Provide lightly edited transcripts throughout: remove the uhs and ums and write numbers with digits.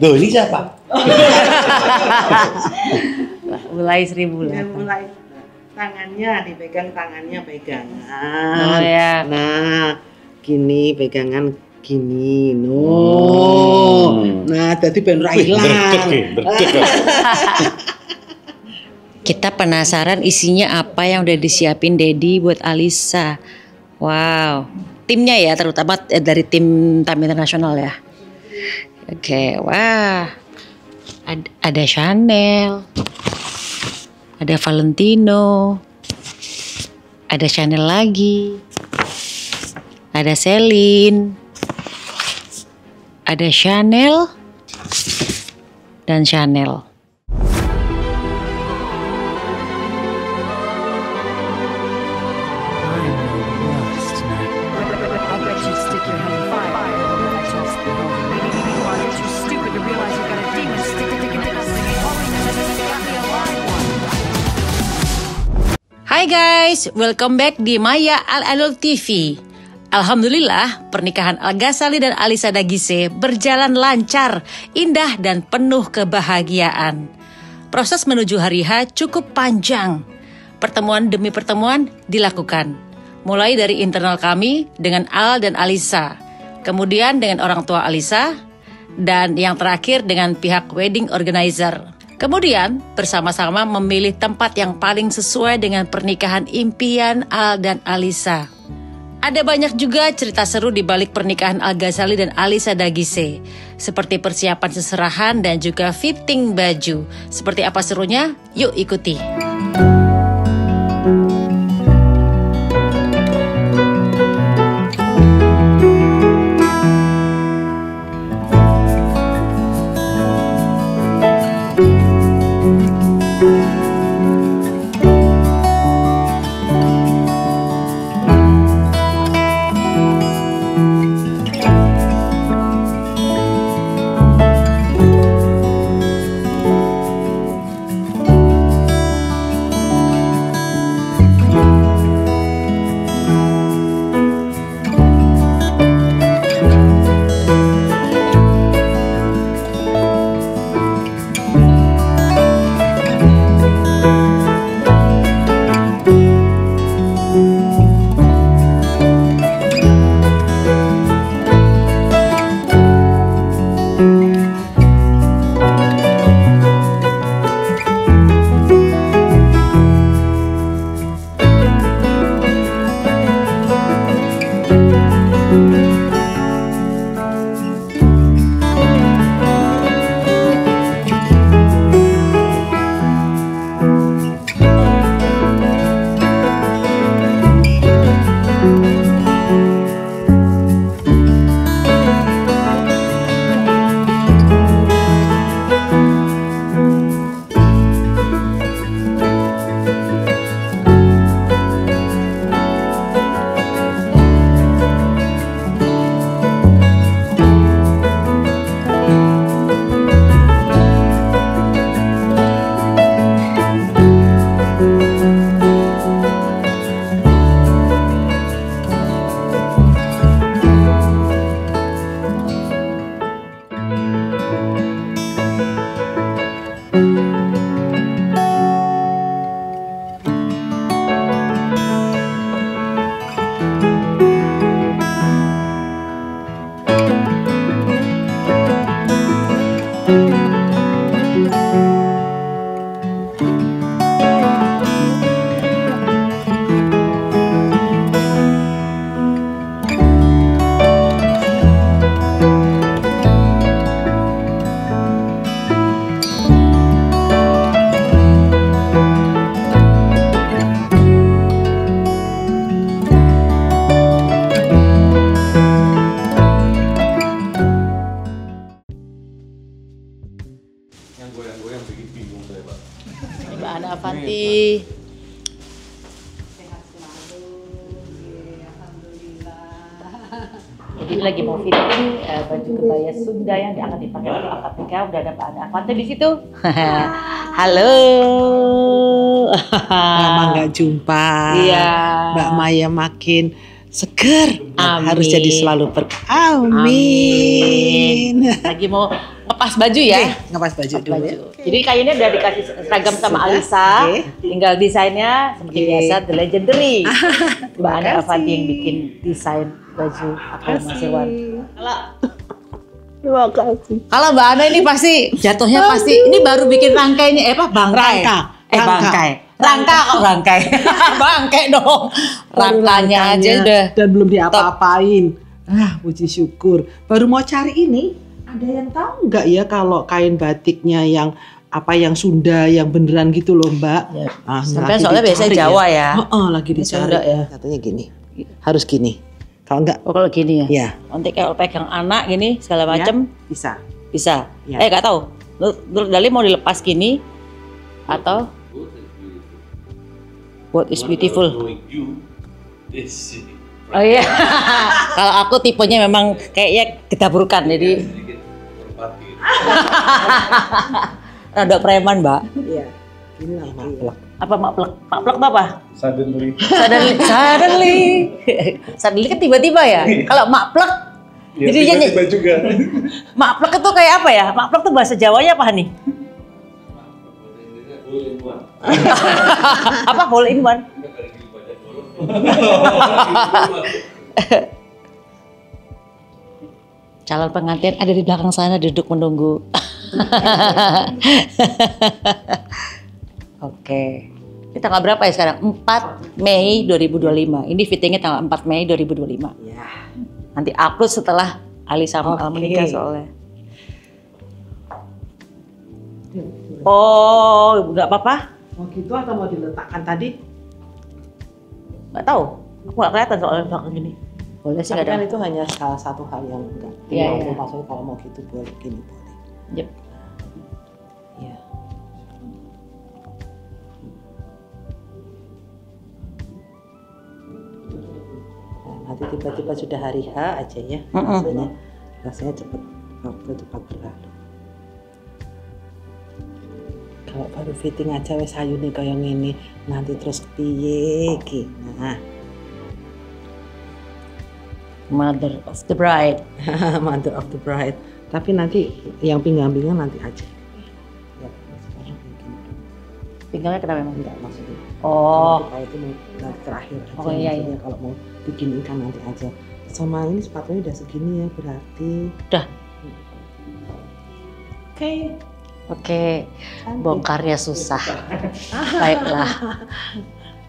Loh, ini siapa? Mulai 1000 Ya, lah. mulai tangannya dipegang, tangannya pegangan. Oh ya. Nah, gini pegangan gini. No. Nah, jadi ben ra ilang. Kita penasaran isinya apa yang udah disiapin Dedi buat Alisa. Wow. Timnya ya, terutama dari tim tamu internasional ya. Oke, wah. Ada Chanel. Ada Valentino. Ada Chanel lagi. Ada Celine. Ada Chanel dan Chanel. Hai guys, welcome back di Maya Al-Alul TV. Alhamdulillah, pernikahan Al Ghazali dan Alisa Dagise berjalan lancar, indah dan penuh kebahagiaan. Proses menuju hari H cukup panjang. Pertemuan demi pertemuan dilakukan. Mulai dari internal kami dengan Al dan Alisa, kemudian dengan orang tua Alisa, dan yang terakhir dengan pihak wedding organizer. Kemudian bersama-sama memilih tempat yang paling sesuai dengan pernikahan impian Al dan Alisa. Ada banyak juga cerita seru di balik pernikahan Al Ghazali dan Alisa Dagise, seperti persiapan seserahan dan juga fitting baju. Seperti apa serunya? Yuk ikuti. Goyang-goyang bikin bingung saya, Pak. Mbak Ana Avanti. Sehat selalu. Alhamdulillah. Jadi lagi mau fitting baju kebaya Sunda yang akan dipakai untuk akad nikah. Udah ada Mbak Ana Avanti di situ. Halo. Lama nggak jumpa. Iya. Mbak Maya makin seger. Amin. Harus jadi selalu Amin. Amin. Lagi mau ngepas baju ya. Oke, ngepas baju dulu ya. Jadi kayaknya udah dikasih seragam sama Sudah, Alisa. oke. Tinggal desainnya seperti Oke. biasa The Legendary. Mbak Ana kasih. Avandi yang bikin desain baju aku Mas Irwan. Terima kasih. Kalau Mbak Ana ini pasti jatuhnya pasti ini baru bikin rangkainya bangkai. Rangka. Bangkai. Rangka kok rangkai. Bangkai dong. Rangkanya aja udah. Dan belum diapa-apain. Puji syukur. Baru mau cari ini. Ada yang tahu nggak ya kalau kain batiknya yang yang Sunda yang beneran gitu loh Mbak? Ya. lagi Sampai soalnya biasanya dicari Jawa ya. Lagi Ini dicari. Sunda ya. Katanya gini. Harus gini. Kalau enggak, Oh kalau gini ya. ya Nanti kalau pegang anak gini segala macem bisa. bisa. Ya. Nggak tahu. Lu Dali mau dilepas gini atau what is beautiful? Knowing you, this Oh iya. Kalau aku tipenya memang kayaknya kedaburkan jadi sedikit merpati. rada preman, Mbak. Iya. Ini lah. Apa maplek? Maplek itu apa? Suddenly. Suddenly kan tiba-tiba ya. Kalau maplek Ya, jadi dia tiba-tiba juga. maplek itu kayak apa ya? Maplek itu bahasa Jawanya apa nih? Apa hole in one? Calon pengantin ada di belakang sana duduk menunggu. Oke. Ini tanggal berapa ya sekarang? 4 Mei 2025. Ini fittingnya tanggal 4 Mei 2025. Ya. Nanti upload setelah Ali sama Al Oke. menikah soalnya. Oh, nggak apa-apa? Mau gitu atau mau diletakkan tadi? Nggak tahu. Aku nggak kelihatan soalnya belakang gini. Boleh sih Tapi nggak kan ada. itu hanya salah satu hal yang enggak. Iya, Mau, iya. Maksudnya kalau mau gitu boleh, gini boleh. Yep. Ya. Nah, nanti tiba-tiba sudah hari H aja ya. Rasanya cepat, waktu cepat berlalu. Kalau baru fitting aja wes ayune kaya ngene, nanti terus kepiye iki. Nah, Mother of the bride. mother of the bride. Tapi nanti yang pinggang-pinggang nanti aja. Ya, sekarang mungkin Pinggangnya kenapa emang? enggak maksudnya. Oh, Kalau itu mau nanti terakhir aja. Oh, iya, maksudnya kalau mau diginikan nanti aja. Sama ini sepatunya udah segini ya berarti. udah. Oke. Oke. Cantik. Bongkarnya susah. Baiklah.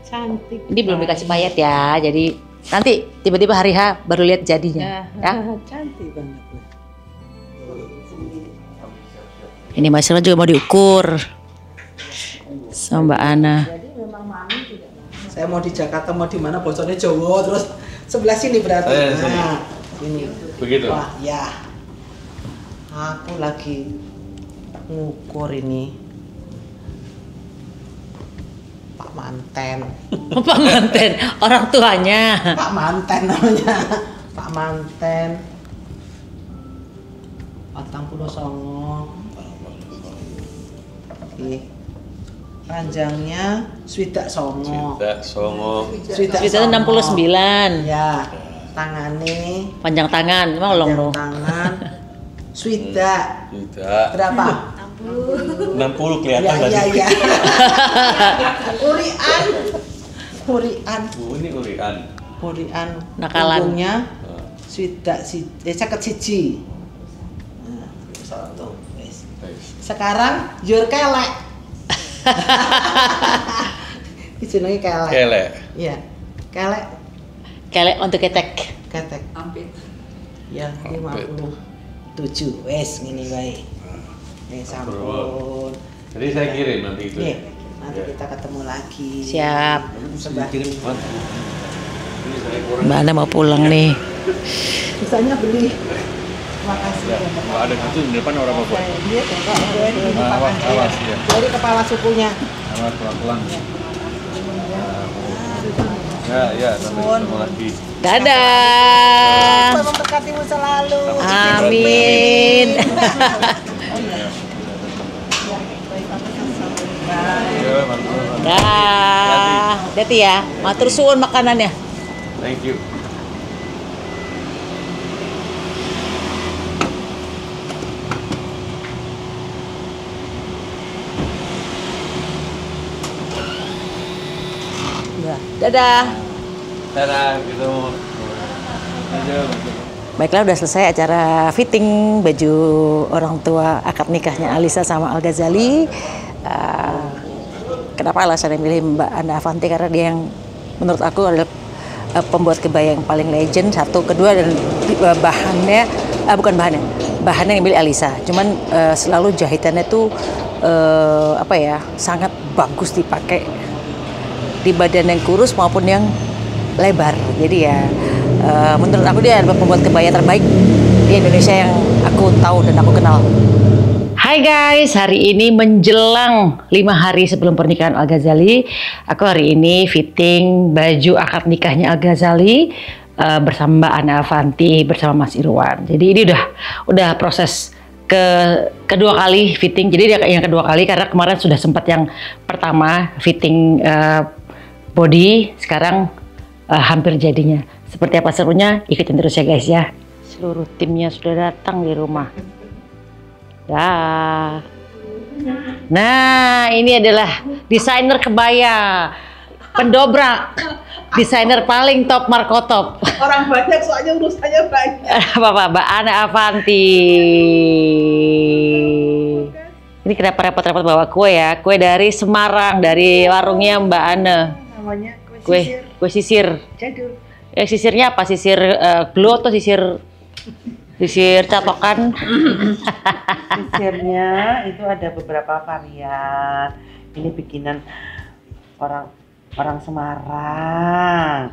Cantik. Ini belum dikasih payet ya. Jadi nanti tiba-tiba hari H baru lihat jadinya. Ya. Cantik banget. Ini Mas Irwan juga mau diukur sama Mbak Ana. Jadi memang mami tidak mau. Saya mau di Jakarta mau di mana bocornya Jawa terus sebelah sini berarti. Sini. Nah, sini. Begitu. Wah, ya. Aku lagi ngukur ini. Pak Manten. Pak manten, orang tuanya. Pak Manten namanya. Pak Manten. 49. Oke. Panjangnya swidak songo. Cinta, songo. Swidak Itu 69. Ya. Tangane Panjang tangan, emang long panjang dong. tangan. Swidak. Tidak. Berapa? 60 kelihatan tadi. Iya. Urian. Urian. Ini urian. Urian. Nakalan. Punggungnya Nah, swidak caket siji. Nah, satu. Wes. guys. Sekarang jur kelek. Ini jenenge kelek. Kelek. Iya. Kelek Kelek untuk ketek. ketek. Ampit. Ya, 57. Wes ngene wae. Sampun. Jadi saya kirim nanti itu. Nih, nanti kita ketemu lagi. Siap. Sebelah Kirim. kiri. Ini saya kurang. Mbak Ana mau pulang nih. Bisanya beli. Terima kasih. Kalau ada satu di depan orang apa? Dia Bapak ini Awas, awas ya. Dari kepala sukunya. Awas pelan-pelan. Ya, sampai ketemu lagi. Dadah. Tuhan memberkatimu selalu. Amin. Ya, mantap. Dah. Hati ya. Matur suwun makanannya. Thank you. Dadah. Dadah, gitu. Ayo. Baiklah, udah selesai acara fitting baju orang tua akad nikahnya Alisa sama Al Ghazali. Kenapa alasannya milih Mbak Ana Avanti? Karena dia yang menurut aku adalah pembuat kebaya yang paling legend. Satu, kedua, dan bahannya bukan bahannya yang milih Alisa. Cuman selalu jahitannya tuh sangat bagus dipakai di badan yang kurus maupun yang lebar. Jadi ya menurut aku dia adalah pembuat kebaya terbaik di Indonesia yang aku tahu dan aku kenal. Hai guys, hari ini menjelang 5 hari sebelum pernikahan Al Ghazali, aku hari ini fitting baju akad nikahnya Al Ghazali bersama Mbak Ana Avanti bersama Mas Irwan. Jadi ini udah proses kedua kali fitting. Jadi yang kedua kali karena kemarin sudah sempat yang pertama fitting body, sekarang hampir jadinya. Seperti apa serunya? Ikutin terus ya guys ya. Seluruh timnya sudah datang di rumah. Nah, ini adalah desainer kebaya, pendobrak, desainer paling top Markotop. Orang banyak soalnya urusannya banyak. Mbak Ana Avanti. Ini kenapa repot-repot bawa kue ya? Kue dari Semarang, dari warungnya Mbak Ana. Namanya kue sisir. Kue sisir. Jadul. Sisirnya apa? Sisir glow atau sisir catokan? Sisirnya itu ada beberapa varian. Ini bikinan orang Semarang.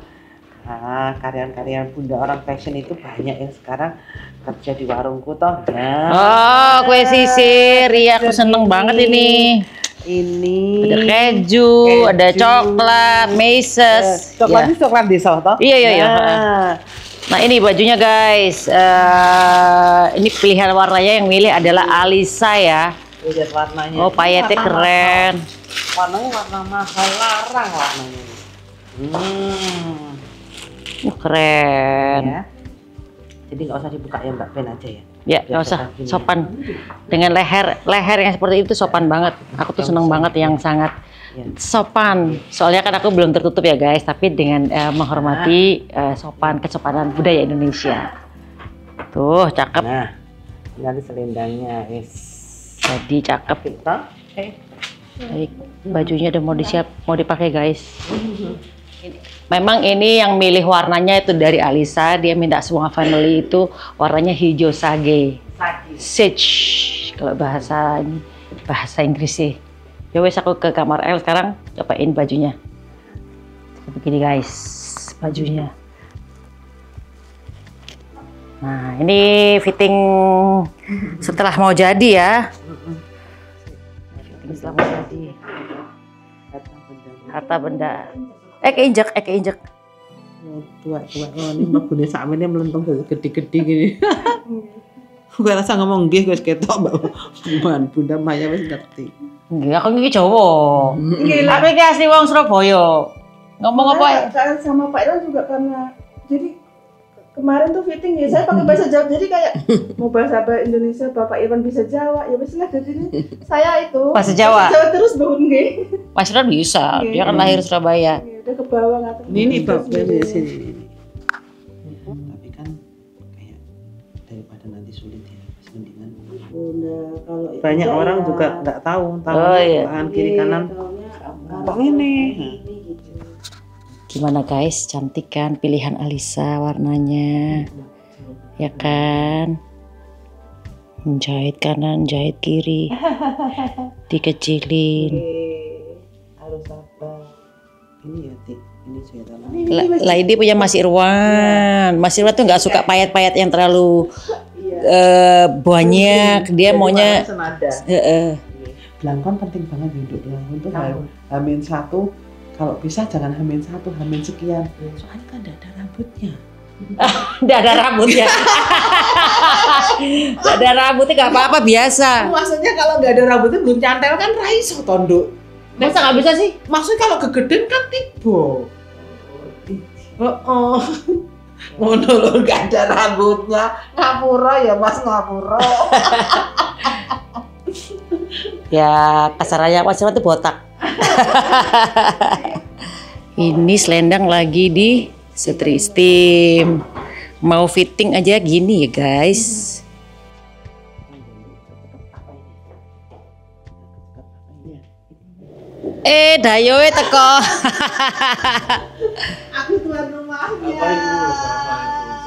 Nah, karyan-karyan bunda orang fashion itu banyak yang sekarang kerja di warungku toh. Nah. Oh, kue sisir. Iya, aku seneng banget ini. Ini Ada keju, ada coklat, meses. coklat ini coklat desa toh? Iya. Nah ini bajunya guys. Ini pilihan warnanya yang milih adalah Alisa ya. Lihat warnanya. Oh, payetnya keren. Warnanya warna mahal, larang warnanya. Keren. Ya. Jadi nggak usah dibuka ya Mbak, pen aja ya. Ya, nggak usah, sopan. Dengan leher yang seperti itu sopan banget. Aku tuh seneng banget yang sangat sopan. Soalnya kan aku belum tertutup ya guys, tapi dengan menghormati kesopanan budaya Indonesia. Tuh, cakep. Nah, nanti selendangnya, Jadi cakep. Baik, bajunya udah mau dipakai guys. Memang ini yang milih warnanya itu dari Alisa, dia minta semua family itu warnanya hijau sage. Sage kalau bahasa Inggris sih. Ya wes aku ke kamar El sekarang cobain bajunya. Begini guys, bajunya. Nah, ini fitting setelah mau jadi ya. Fitting setelah mau jadi. Harta benda. Keinjek. Tua. Oh, ini Mbak Bunda Samin yang melentung gede-gede gini. Gue rasa ngomong nggih wis ketok Mbak Bunda Maya wis ngerti. Nggih, aku iki Jawa. Aku iki asli wong Surabaya. Ngomong apa? Saya sama Pak Irwan juga karena jadi kemarin tuh fitting ya saya pakai bahasa Jawa, jadi kayak mau bahasa Indonesia Bapak Irwan bisa Jawa ya wis lah, jadi saya itu Bahasa Jawa terus bangun nggih. Mas Irwan bisa, dia kan lahir Surabaya. Udah ke bawah ngatur. Ini Bapak di sini. Tapi kan kayak daripada nanti sulit ya, mendingan. Kalau banyak orang ya, juga nggak tahu iya. bahan kiri kanan. Kok ini? Gimana guys, cantik kan pilihan Alisa warnanya, ya kan? Jahit kanan, jahit kiri, dikecilin. Harus apa? Ini ya, ini saya Lah ini punya Mas Irwan. Mas Irwan tuh nggak suka payet-payet yang terlalu banyak. Dia maunya Belangkon penting banget untuk belangkon tuh Hamin 1. Kalau bisa jangan Hamin 1, Hamin sekian. Soalnya kan tidak ada rambutnya. Nggak ada rambutnya. Nggak ada rambutnya nggak apa-apa, biasa. Maksudnya kalau nggak ada rambutnya belum cantel kan raiso tonduk. Masa nggak bisa sih? Maksudnya kalau kegedean kan tiba. Ngono lho, nggak ada rambutnya. Ngapura ya Mas, ngapura. Ya kasarannya Mas Irwan itu botak. Ini selendang lagi di steam. Mau fitting aja gini ya guys. Dayoe teko. Aku tuan rumahnya. Apa itu?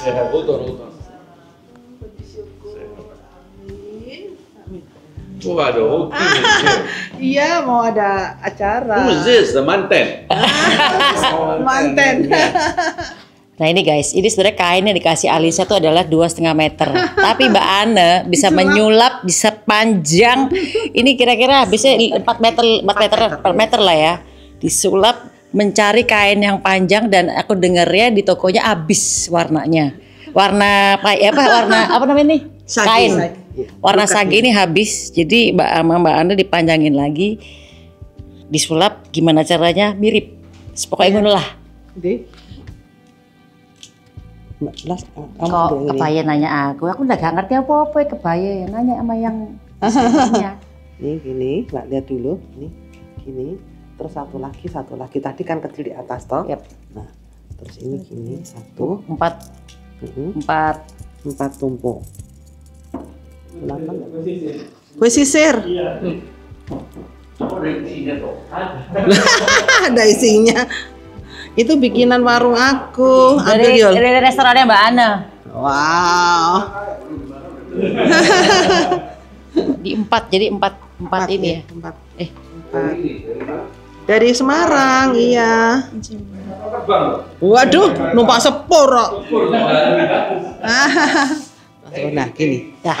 Sehat, utuh. Oh, ada hoki. Iya, mau ada acara. Who's this? The manten. Manten. Nah ini guys, ini sebenarnya kain yang dikasih Alisa tuh adalah 2,5 meter. Tapi Mbak Ana bisa menyulap, bisa panjang. Ini kira-kira bisa 4 meter lah ya. Disulap mencari kain yang panjang dan aku dengarnya di tokonya habis warnanya. Warna apa namanya nih? Sagi. Kain. Sagi. Warna sagi ini habis. Jadi Mbak Ana dipanjangin lagi. Disulap gimana caranya mirip. Pokoknya ngono lah. Kok kebaya nanya aku udah gak ngerti apa-apa ya kebaya ya nanya sama yang punya. Nih gini, Mbak lihat dulu. Nih gini, terus satu lagi. Tadi kan kecil di atas toh. Yep. Nah, terus ini gini, 1, 4 4 tumpuk. Kenapa? Kue sisir. Ada isinya. Itu bikinan warung aku. Ambil Yul. dari restorannya Mbak Ana. Wow. Di 4 jadi 4 ini ya. 4. Dari Semarang, iya. Waduh, numpak sepur kok. Nah, gini. Dah.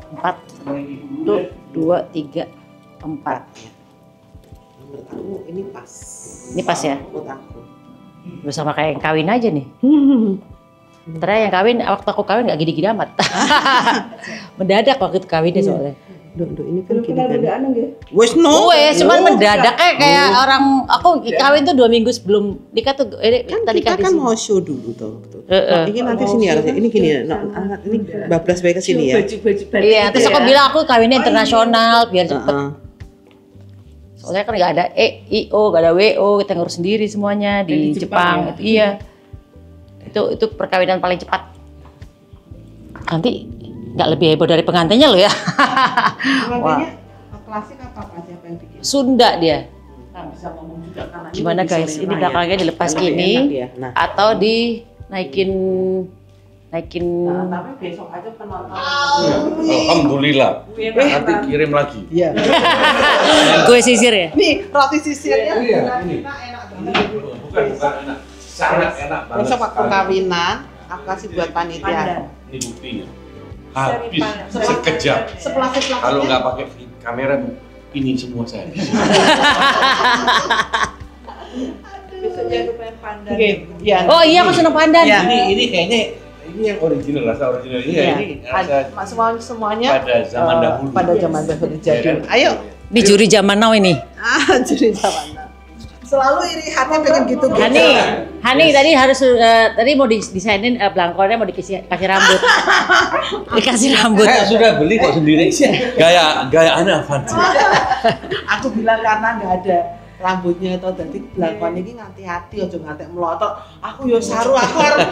4 1 2 3 4. Menurut aku ini pas. Ini pas ya. Menurut aku. Bersama kayak yang kawin aja nih. Ternyata yang kawin waktu aku kawin nggak gini-gini amat. Mendadak waktu itu kawinnya soalnya. Duh, ini kan gini Kenal kan. beda anu nggih? Wes no. Cuman mendadak kayak orang aku kawin tuh 2 minggu sebelum nikah tuh Kan tadi kita di kan sini. mau show dulu toh. Ini nanti sini harusnya. Ini gini ya. Ini bablas baik ke sini ya. Baju Iya, terus aku bilang aku kawinnya internasional biar cepet. Soalnya kan nggak ada EIO, nggak ada WO, kita ngurus sendiri semuanya di Jepang. Itu iya. Itu perkawinan paling cepat. Nanti nggak lebih heboh dari pengantinnya loh ya. Pengantinnya klasik apa siapa yang bikin? Sunda dia. Bisa ngomong juga karena Gimana guys? Ini belakangnya dilepas Lebih gini enak ya. Nah, atau dinaikin tapi besok aja penonton. Alhamdulillah. Nanti kirim lagi. Iya. gue sisir ya. Nih, roti sisirnya. Iya, ini. Enak banget. Bukan enak. Sangat enak banget. Besok waktu kawinan, aku kasih buat panitia. Ini buktinya. Habis sekejap. Sepelastik-pelastiknya. Kalau nggak pakai kamera ini semua saya. Besok jangan lupa yang pandan. Oke, iya. Oh iya aku seneng pandan. Iya. Ini kayaknya ini yang original, rasa original ini ya. Ini rasa Semuanya pada zaman dahulu. pada zaman dahulu jadul. Ayo. Di juri zaman now ini. Jadi zaman now. Selalu iri hati pengen gitu. Hani tadi mau didesainin belangkonnya mau kasih rambut. Dikasih rambut. Saya sudah beli kok sendiri. Gaya aneh apa sih? Aku bilang karena nggak ada rambutnya atau tadi belakon ini nganti hati aja nganti melotot. Aku yo saru aku harus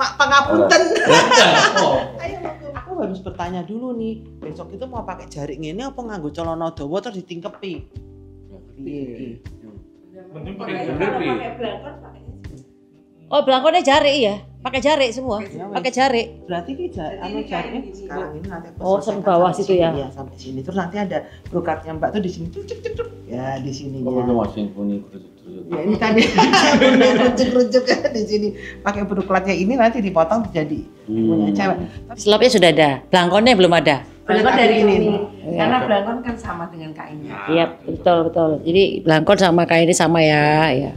pangapunten. Aku harus bertanya dulu nih, besok itu mau pakai jaring ini apa nganggo celana dawa terus ditingkepi? Iya. Mending pakai jari. Oh belangkonnya jari ya, pakai jari semua, pakai jari. Berarti ki jaringnya sekarang ini nanti aku Oh, sampai bawah situ ya? Iya, sampai sini. Terus nanti ada brokatnya Mbak tuh di sini. Cuk. Ya, di sininya. Kamu masih punya Ya ini tadi rujuk-rujuk di sini. Pakai brokatnya ini nanti dipotong jadi punya cewek. Selopnya sudah ada, belangkonnya belum ada. Belangkon dari ini. Karena belangkon kan sama dengan kainnya. Iya betul. Jadi belangkon sama kainnya sama ya.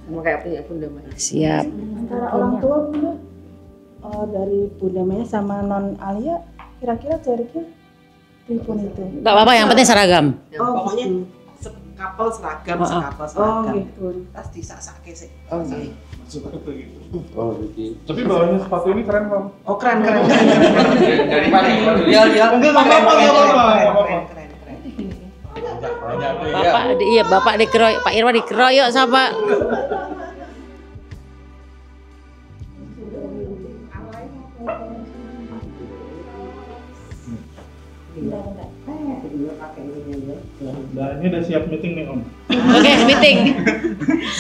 Sama kayak punya Bunda Maya. Siap. Antara orang tua Bunda dari Bunda Maya sama Non Alia kira-kira jaraknya pun itu. Gak apa-apa, yang penting seragam. Ya, pokoknya sekapel seragam, Oh gitu. Tas disak-sakke sih. Oh, iya. Oh, gitu. Tapi bawahnya sepatu ini keren Bang. Oh keren. Dari pagi. Dia Enggak apa-apa. Keren. banyak ya. Bapak dikeroyok, Pak Irwan dikeroyok sama Nah, ini udah siap meeting nih Om. Oke, meeting.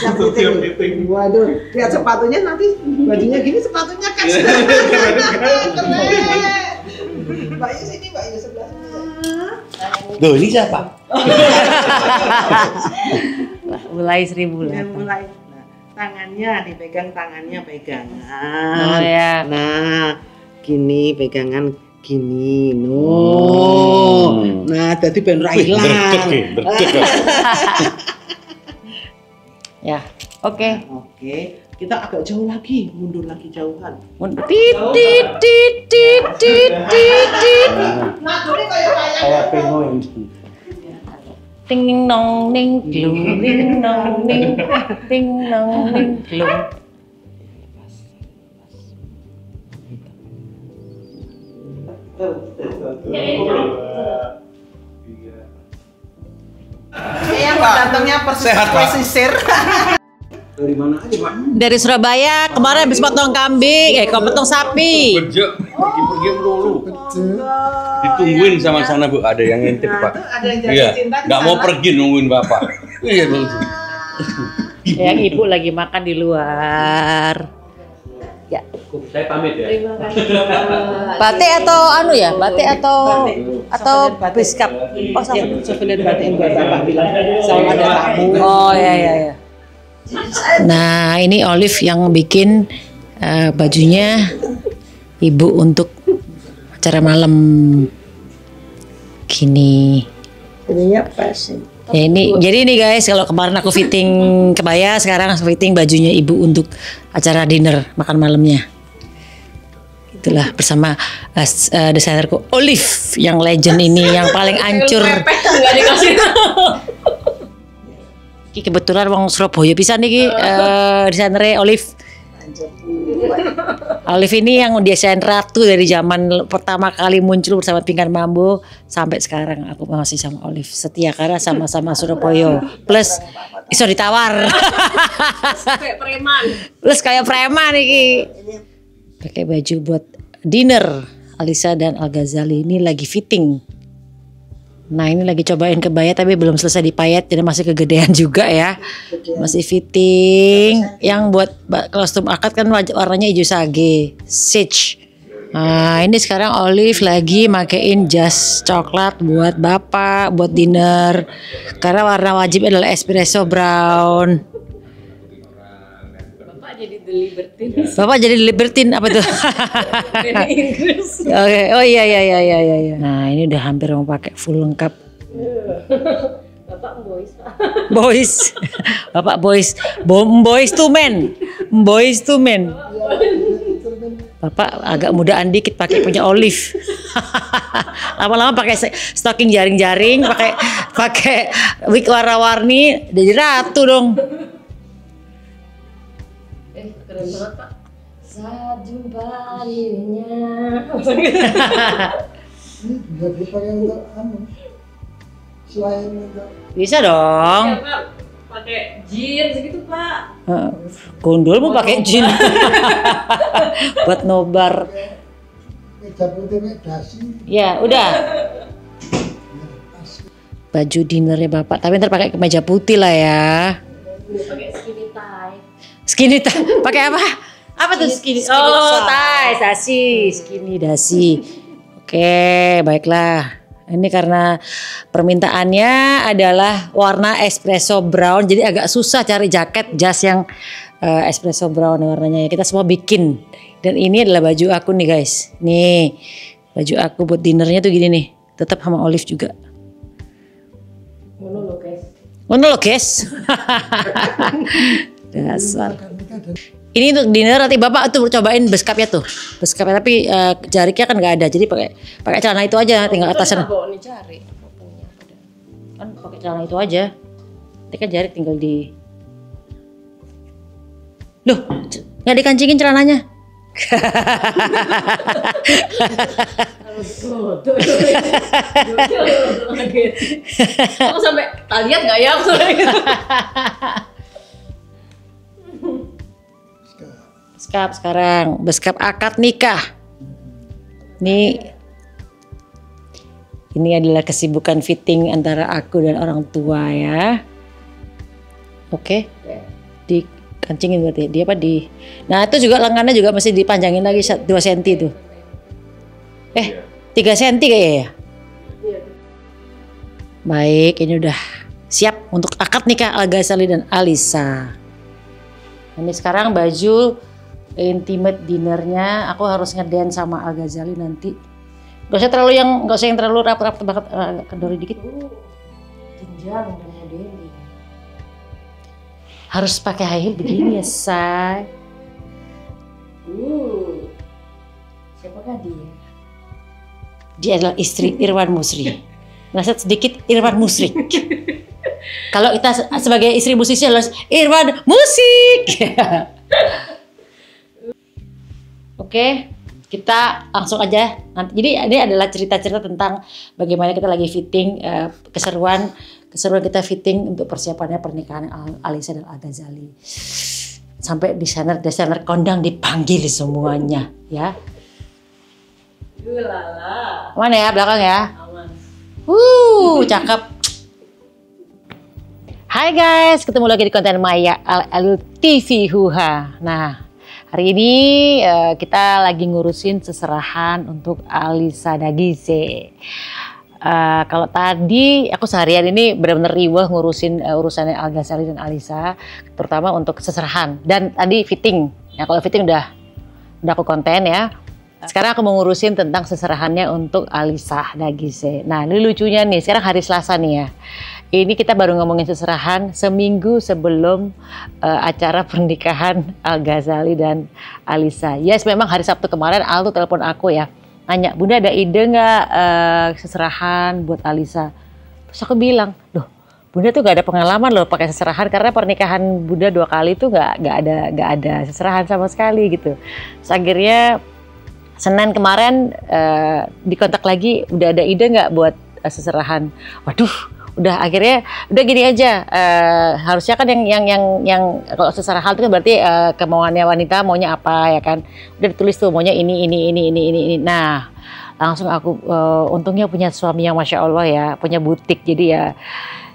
Siap Siap meeting. meeting. Waduh, lihat sepatunya nanti bajunya gini sepatunya kan. Keren. Mbak Yu sini, Mbak Yu sebelah sini. Loh, ini siapa? Mulai 1000 lah. Udah mulai. Nah, tangannya dipegang, tangannya pegangan. Oh ya. Nah, gini pegangan gini. No. Nah, jadi ben ra ilang. Ya. Oke. Oke, kita agak jauh lagi, mundur lagi jauhan. Tit tit tit tit tit tit tit. Nah, ini kayak Kayak penguin. Ting nong ning glung ting nong ning ting nong ning glung. yang datangnya Sehat, Pak. pesisir. Dari mana aja, Pak? Dari Surabaya kemarin habis potong kambing, potong sapi. Bejo, pergi dulu. Ditungguin sama sana Bu, ada yang ngintip Pak. Ada yang jatuh Iya, cinta di nggak mau sana. pergi nungguin Bapak. Iya Bu. Yang ibu lagi makan di luar. Ya. Saya pamit ya. Batik atau anu ya? Batik atau Batik. beskap? Oh, sama. Souvenir batik buat Bapak bilang selalu ada tamu. Oh ya. Nah, ini Olive yang bikin bajunya ibu untuk acara malam. Gini. Ininya pas. Ya ini, jadi ini guys, kalau kemarin aku fitting kebaya, sekarang aku fitting bajunya ibu untuk acara dinner makan malamnya. Itulah bersama desainerku Olive yang legend ini, yang paling ancur. Iki kebetulan wong Surabaya pisan niki desainernya Olive. Olive ini yang desain ratu dari zaman pertama kali muncul bersama Pinkan Mambo sampai sekarang aku masih sama Olive setia karena sama-sama Surabaya plus iso ditawar. Kayak preman. Plus kayak preman iki. Pakai baju buat dinner. Alisa dan Al Ghazali ini lagi fitting. Nah ini lagi cobain kebaya tapi belum selesai dipayat jadi masih kegedean juga ya. Masih fitting. Yang buat kostum akad kan warnanya hijau sage, sage. Nah ini sekarang Olive lagi makein jas coklat buat bapak, buat dinner. Karena warna wajib adalah espresso brown. Bapak jadi libertine apa tuh? Dari Inggris. Oke, oh iya. Nah ini udah hampir mau pakai full lengkap. Bapak boys. Boys, bapak boys, boys to men, boys to men. Bapak agak mudaan dikit pakai punya Olive. Lama-lama pakai stocking jaring-jaring, pakai wig warna-warni, jadi ratu dong. Keren banget Pak. Saju barinya. Bisa dipakai untuk selain untuk Bisa dong. Ya, Pak. Pakai jeans gitu Pak. Gondol mau pakai jeans. Buat nobar. meja putih dasi. Ya, udah. Baju dinernya Bapak, tapi ntar pakai kemeja putih lah ya. Pakai skinny tie. Skinny tie, pakai apa? Apa tuh skinny? Oh, tie, dasi, skinny dasi. Oke, baiklah. Ini karena permintaannya adalah warna espresso brown, jadi agak susah cari jaket jas yang espresso brown warnanya. Kita semua bikin. Dan ini adalah baju aku nih guys. Nih, baju aku buat dinernya tuh gini nih. Tetap sama Olive juga. Ngono lo guys. Ngono lo guys. Dasar. Ini untuk dinner nanti Bapak tuh cobain beskapnya tuh. Beskapnya tapi jariknya kan nggak ada. Jadi pakai celana itu aja tinggal atasan. Bawa nih cari. Punya. Kan pakai celana itu aja. Nanti kan jarik tinggal di. Loh, nggak dikancingin celananya. Kamu sampai lihat nggak ya? Beskap sekarang, beskap akad nikah. Ini adalah kesibukan fitting antara aku dan orang tua ya. Oke. Dikancingin berarti. Nah, itu juga lengannya juga masih dipanjangin lagi 2 cm tuh. 3 cm kayaknya ya. Baik, ini udah siap untuk akad nikah Al-Ghazali dan Alisa. Ini sekarang baju intimate dinnernya. Aku harus ngedance sama Al-Ghazali nanti. Gak usah yang terlalu rapat banget, kendori dikit. Jenjang dan modeling. Harus pakai high heel begini ya, say. Siapakah dia? Dia adalah istri Irwan Musri. Nasihat sedikit Irwan Musrik. Kalau kita sebagai istri musisi adalah Irwan Musik. Oke. Kita langsung aja nanti. Jadi ini adalah cerita-cerita tentang bagaimana kita lagi fitting, keseruan kita fitting untuk persiapannya pernikahan Alisa dan Al-Ghazali. Sampai desainer kondang dipanggil semuanya, ya. Lala. Mana ya, belakang ya? Aman. Cakep. Hai guys, ketemu lagi di konten Maya Al-Alul TV Huha. Nah, hari ini kita lagi ngurusin seserahan untuk Alisa Dagise. Kalau tadi aku seharian ini benar-benar riweh ngurusin urusannya Al-Ghazali dan Alisa, terutama untuk seserahan dan tadi fitting. Ya kalau fitting udah aku konten ya. Sekarang aku mau ngurusin tentang seserahannya untuk Alisa Dagise. Nah, ini lucunya nih, sekarang hari Selasa nih ya. Ini kita baru ngomongin seserahan seminggu sebelum acara pernikahan Al-Ghazali dan Alisa. Yes, memang hari Sabtu kemarin Al tuh telepon aku ya. Nanya, Bunda ada ide nggak seserahan buat Alisa? Terus aku bilang, loh Bunda tuh gak ada pengalaman loh pakai seserahan. Karena pernikahan Bunda 2 kali tuh gak ada seserahan sama sekali gitu. Terus akhirnya Senin kemarin dikontak lagi, udah ada ide nggak buat seserahan? Waduh. Udah gini aja, harusnya kan yang kalau seserahan itu kan berarti kemauannya wanita maunya apa ya kan, udah ditulis tuh maunya ini. Nah langsung aku untungnya punya suami yang Masya Allah ya, punya butik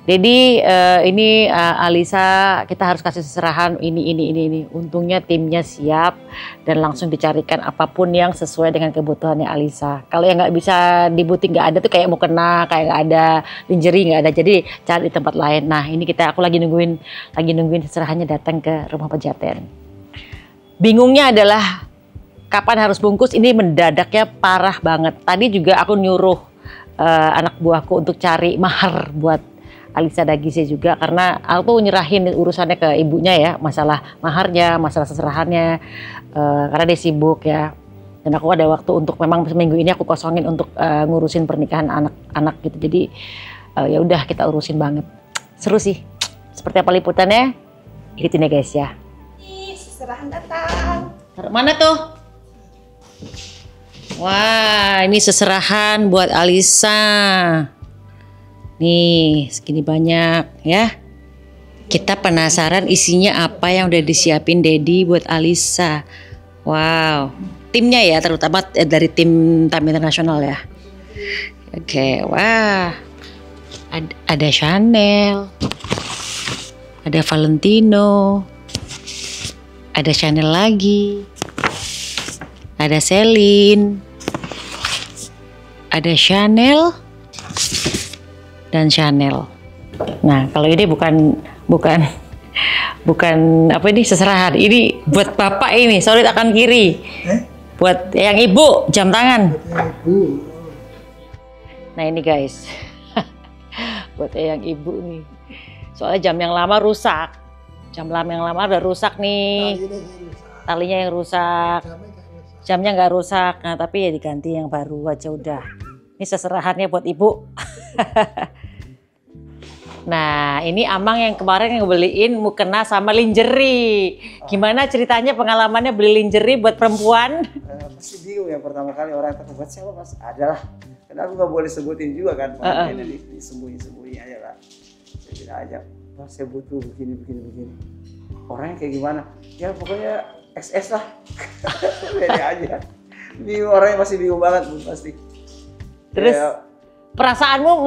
jadi ini Alisa kita harus kasih seserahan ini. Untungnya timnya siap dan langsung dicarikan apapun yang sesuai dengan kebutuhannya Alisa. Kalau yang nggak bisa di butik nggak ada tuh kayak mau kena, kayak nggak ada lingerie nggak ada, jadi cari di tempat lain. Nah ini aku lagi nungguin seserahannya datang ke rumah Pejaten. Bingungnya adalah kapan harus bungkus, ini mendadaknya parah banget. Tadi juga aku nyuruh anak buahku untuk cari mahar buat Alisa Dagise juga, karena aku nyerahin urusannya ke ibunya ya, masalah maharnya, masalah seserahannya, karena dia sibuk ya. Dan aku ada waktu untuk, memang seminggu ini aku kosongin untuk ngurusin pernikahan anak-anak gitu. Jadi ya udah kita urusin banget. Seru sih. Seperti apa liputannya? Ikutin ya guys ya. Seserahan datang. Mana tuh? Wah, ini seserahan buat Alisa. Nih, segini banyak ya. Kita penasaran isinya apa yang udah disiapin Dedi buat Alisa. Wow, timnya ya, terutama dari tim Tamu Internasional ya. Oke, wah. Ada Chanel. Ada Valentino. Ada Chanel lagi. Ada Celine. Ada Chanel. Dan Chanel. Nah, kalau ini bukan apa ini seserahan. Ini buat bapak ini, solid akan kiri. Buat yang ibu, jam tangan. Nah ini guys, buat yang ibu nih. Soalnya jam yang lama rusak. Jam yang lama udah rusak nih. Talinya yang rusak. Jamnya nggak rusak. Nah tapi ya diganti yang baru aja udah. Ini seserahannya buat ibu. Nah ini Amang yang kemarin yang beliin mukena sama lingerie. Gimana ceritanya pengalamannya beli lingerie buat perempuan? Pasti bingung ya pertama kali orang itu buat siapa mas? Adalah, karena aku nggak boleh sebutin juga kan. Disembunyi aja lah. Saya bilang aja, mas saya butuh begini. Orangnya kayak gimana? Ya pokoknya XS lah. Beda aja. Bingung, orangnya masih bingung banget Bu, pasti. Terus Ya, perasaanmu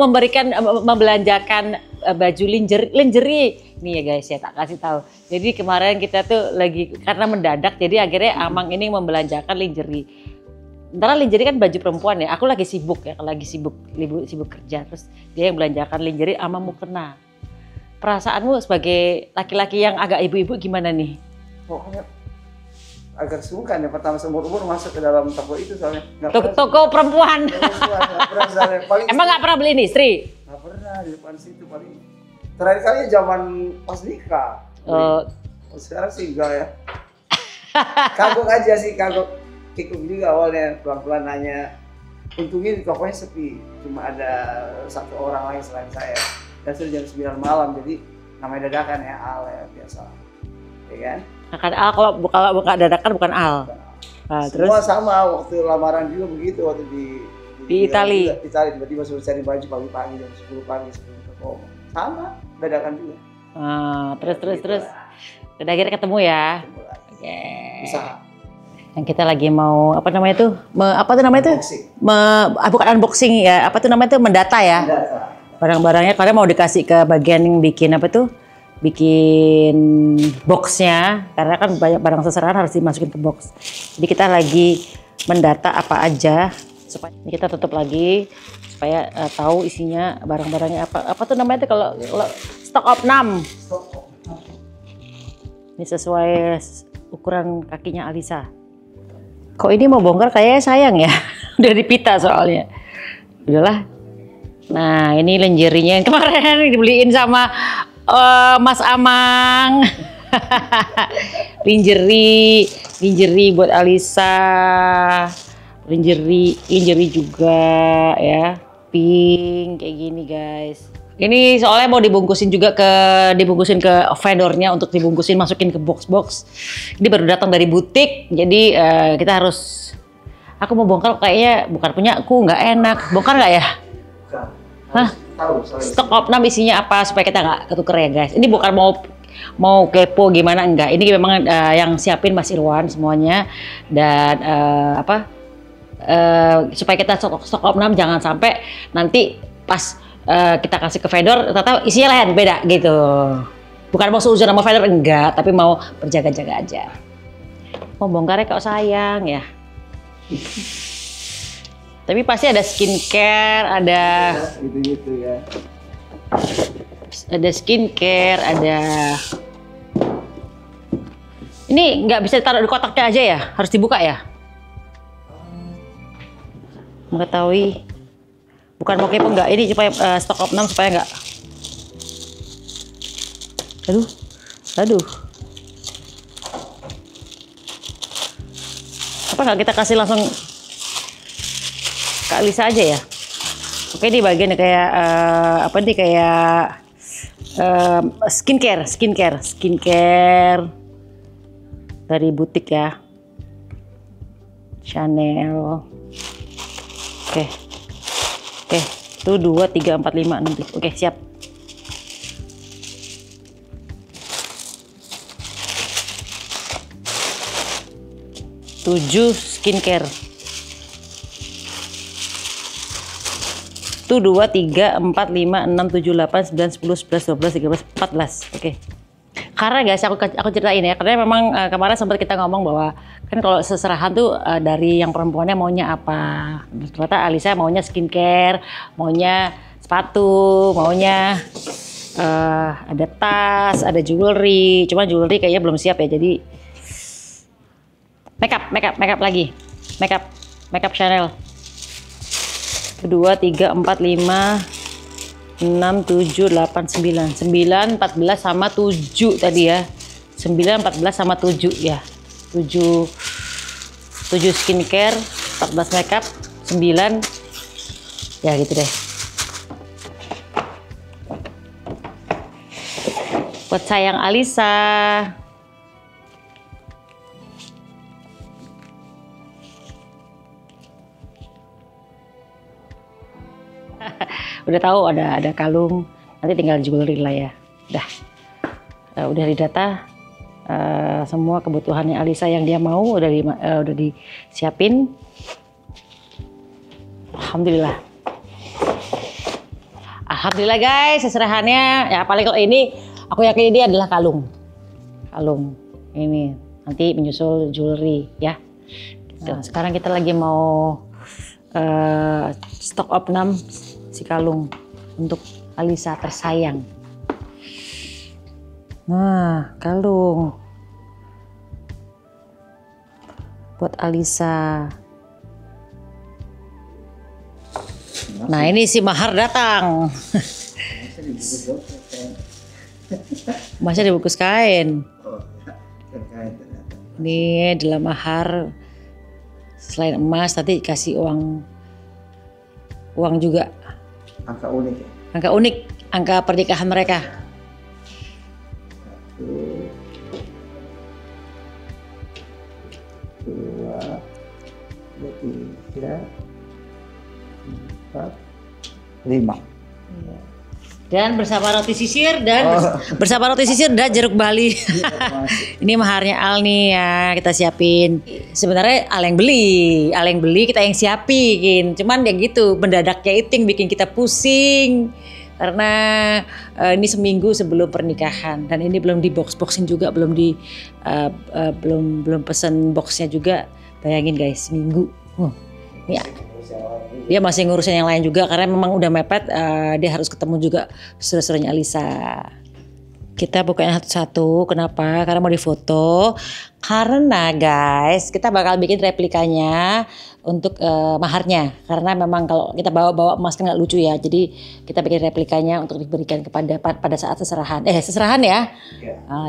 membelanjakan baju lingerie nih ya guys ya, tak kasih tahu. Jadi kemarin kita tuh lagi karena mendadak jadi akhirnya Amang ini membelanjakan lingerie. Ntar lingerie kan baju perempuan ya. Aku lagi sibuk ya, sibuk kerja, terus dia yang belanjakan lingerie, Amang mau kena. Perasaanmu sebagai laki-laki yang agak ibu-ibu gimana nih? pokoknya agak sungkan ya, pertama seumur-umur masuk ke dalam toko itu soalnya. Toko perempuan. Nggak pernah soalnya. Paling Emang nggak pernah beliin istri? nggak pernah di depan situ, paling terakhir kali zaman pas nikah. Sekarang sih enggak ya. Kagok aja sih, kikuk juga awalnya, pelan-pelan nanya. Untungnya di tokonya sepi, cuma ada satu orang lain selain saya. Dan sudah jam 9 malam, jadi namanya dadakan ya, Al ya, biasa. Ya kan? Akan Al, kalau buka dadakan bukan Al. Nah, terus Semua sama, waktu lamaran juga begitu, waktu di Itali. Di Itali, tiba-tiba suruh cari baju pagi-pagi, jam 10 pagi sebelum ke Komo. Sama, dadakan juga. Terus. Udah akhirnya ketemu ya. Oke. Bisa. Yang kita lagi mau apa namanya tuh? Apa tuh namanya tuh? Bukan unboxing ya. Apa tuh namanya tuh? Mendata ya. Barang-barangnya karena mau dikasih ke bagian yang bikin apa tuh? Bikin boxnya, karena kan banyak barang seserahan harus dimasukin ke box. Jadi kita lagi mendata apa aja supaya kita tutup lagi supaya tahu isinya barang-barangnya apa. Apa tuh namanya tuh kalau stock of 6. Ini sesuai ukuran kakinya Alisa. Kok ini mau bongkar kayaknya sayang ya. Udah dipita soalnya. Udahlah. Nah, ini lingerie-nya yang kemarin dibeliin sama Mas Amang. lingerie buat Alisa. Lingerie juga ya. Pink kayak gini, guys. Ini soalnya mau dibungkusin ke vendornya untuk dibungkusin masukin ke box. Ini baru datang dari butik, jadi kita harus. Aku mau bongkar kayaknya bukan punya aku, nggak enak. Bongkar nggak ya? Hah? Stok of 6 isinya apa supaya kita nggak ketuker ya guys. Ini bukan mau kepo gimana, enggak. Ini memang yang siapin Mas Irwan semuanya dan supaya kita stok of 6 jangan sampai nanti pas kita kasih ke vendor ternyata isinya lain beda gitu. Bukan mau seuzon sama vendor enggak, tapi mau berjaga-jaga aja. Mau bongkarnya kok sayang ya. Tapi pasti ada skincare, ada gitu ya. Ada skincare, ada. Ini nggak bisa ditaruh di kotaknya aja ya, harus dibuka ya. Mengetahui. Bukan mau kepo enggak, ini supaya stok of 6 supaya enggak. Aduh. Apa enggak kita kasih langsung ke Alisa aja ya? Oke, ini bagian kayak kayak skincare dari butik ya. Chanel. Oke. Itu 2, 3, 4, 5, 6, 7. Oke, siap. Tujuh skincare. Itu 2, 3, 4, 5, 6, 7, 8, 9, 10, 11, 12, 13, 14. Oke. Karena guys, aku ceritain ya, karena memang kemarin sempat kita ngomong bahwa kan kalau seserahan tuh dari yang perempuannya maunya apa. Ternyata Alisa maunya skincare, maunya sepatu, maunya ada tas, ada jewelry. Cuma jewelry kayaknya belum siap ya, jadi makeup lagi. Makeup Chanel. 2, 3, 4, 5, 6, 7, 8, 9. 9, 14 sama 7 tadi ya. 9, 14 sama 7 ya. 7 skincare, 14 makeup, 9 ya gitu deh. Buat sayang Alisa. Udah tahu ada kalung, nanti tinggal jewelry lah ya. Udah didata. semua kebutuhannya Alisa yang dia mau udah disiapin. Alhamdulillah. Alhamdulillah guys, seserahannya ya paling kalau ini aku yakin ini adalah kalung. Ini nanti menyusul jewelry ya. Gitu. Sekarang kita lagi mau stock up 6 si kalung untuk Alisa tersayang. Nah, kalung buat Alisa. Nah, ini si mahar datang. Masih dibungkus kain. Ini adalah mahar. Selain emas, tadi kasih uang juga. Angka unik ya? Angka unik, angka pernikahan mereka. 1, 2, 3, 4, 5. Dan bersama roti sisir dan jeruk bali. Ini maharnya Al nih ya, kita siapin. Sebenarnya Al yang beli, kita yang siapin. Cuman ya gitu, mendadaknya itu yang bikin kita pusing. Karena ini seminggu sebelum pernikahan dan ini belum di boxin juga, belum pesen boxnya juga. Bayangin guys, seminggu. Ini dia masih ngurusin yang lain juga karena memang udah mepet, dia harus ketemu juga saudara-saudaranya Alisa. Kita bukain satu-satu. Kenapa? Karena mau difoto. Karena guys, kita bakal bikin replikanya untuk maharnya. Karena memang kalau kita bawa emas kan nggak lucu ya. Jadi kita bikin replikanya untuk diberikan pada saat seserahan. Seserahan ya.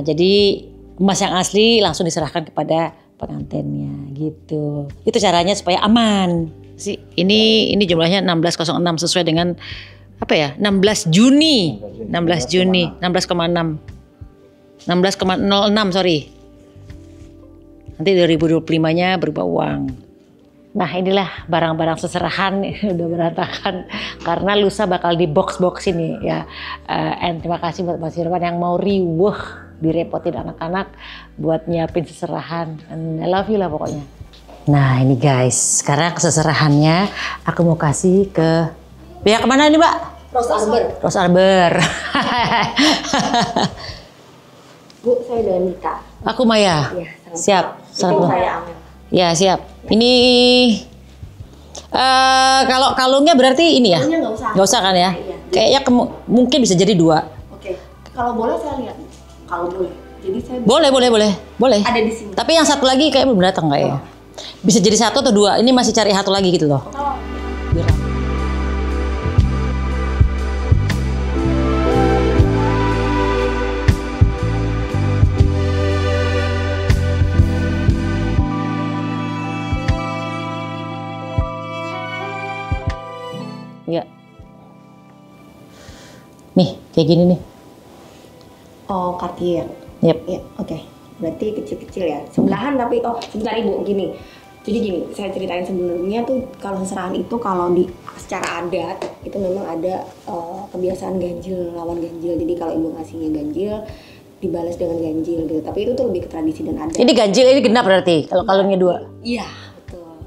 Jadi emas yang asli langsung diserahkan kepada pengantinnya gitu. Itu caranya supaya aman. Ini jumlahnya 1606 sesuai dengan apa ya? 16 Juni. 16,06 sorry. Nanti 2025-nya berubah uang. Nah, inilah barang-barang seserahan udah berantakan karena lusa bakal di box ini ya. And terima kasih buat Mas Irwan yang mau riweuh direpotin anak-anak buat nyiapin seserahan. And I love you lah pokoknya. Nah ini guys, sekarang seserahannya aku mau kasih ke pihak mana nih Mbak? Rose Arbor. Bu, saya udah nikah. Aku Maya. Ya, siap. Itu saya Amel. Ya siap. Ini kalau kalungnya berarti ini ya? Kalungnya nggak usah kan ya? Iya. Kayaknya mungkin bisa jadi 2. Oke. Kalau boleh saya lihat. Kalau boleh. Jadi saya boleh. Ada di sini. Tapi yang satu lagi kayak belum datang kayaknya. Bisa jadi 1 atau 2. Ini masih cari satu lagi gitu loh. Biar ya. Nih, kayak gini nih. Oh, Cartier. Yep. Ya, oke. Berarti kecil-kecil ya. Sebelahan tapi sebentar Ibu gini. Jadi gini, saya ceritain sebelumnya tuh kalau seserahan itu kalau secara adat itu memang ada kebiasaan ganjil lawan ganjil. Jadi kalau Ibu ngasihnya ganjil dibalas dengan ganjil gitu. Tapi itu tuh lebih ke tradisi dan adat. Ini ganjil, ini genap berarti kalau kalungnya 2. Iya, betul.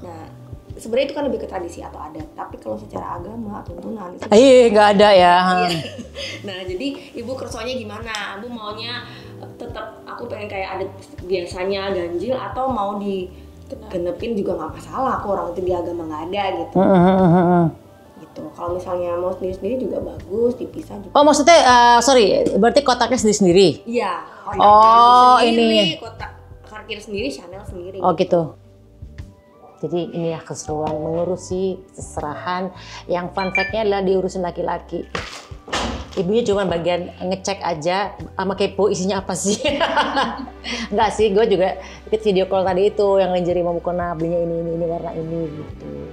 Nah, sebenarnya itu kan lebih ke tradisi atau adat. Tapi kalau secara agama, tuntunan itu nggak ada ya. Nah, jadi Ibu kersonya gimana? Ibu maunya tetap aku pengen kayak adat biasanya ganjil atau mau digenepin juga nggak masalah. Aku orang itu di agama nggak ada gitu. Gitu. Kalau misalnya mau sendiri-sendiri juga bagus, dipisah juga. Oh, maksudnya sorry, berarti kotaknya sendiri? Iya. Ini kotak Cartier sendiri, Chanel sendiri. Oh gitu. Jadi ini ya keseruan mengurusi seserahan. Yang fun fact-nya adalah diurusin laki-laki. Ibunya cuma bagian ngecek aja sama kepo isinya apa sih. Enggak sih, gue juga ikut video call tadi itu yang lingerie mau mukena belinya ini warna ini gitu.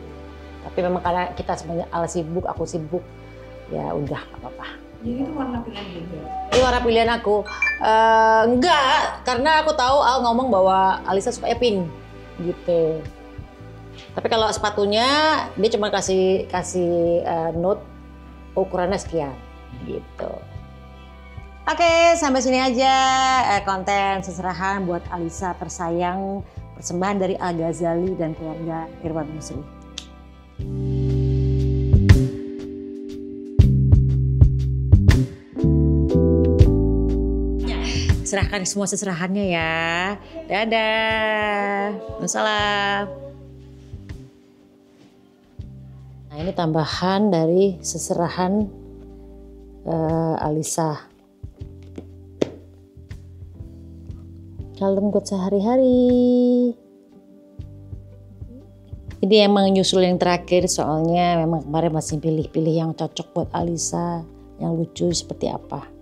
Tapi memang karena kita sebenarnya Al sibuk, aku sibuk, ya udah gak apa-apa. Jadi itu warna pilihan juga? Ini warna pilihan aku. Enggak, karena aku tahu Al ngomong bahwa Alisa suka pink gitu. Tapi kalau sepatunya dia cuma kasih note ukurannya sekian gitu. Oke, sampai sini aja konten seserahan buat Alisa tersayang, persembahan dari Al Ghazali dan keluarga Irwan Musli. Serahkan semua seserahannya ya. Dadah. Wassalam. Nah, ini tambahan dari seserahan Alisa. Kalem buat sehari-hari. Ini emang nyusul yang terakhir soalnya memang kemarin masih pilih-pilih yang cocok buat Alisa, yang lucu seperti apa.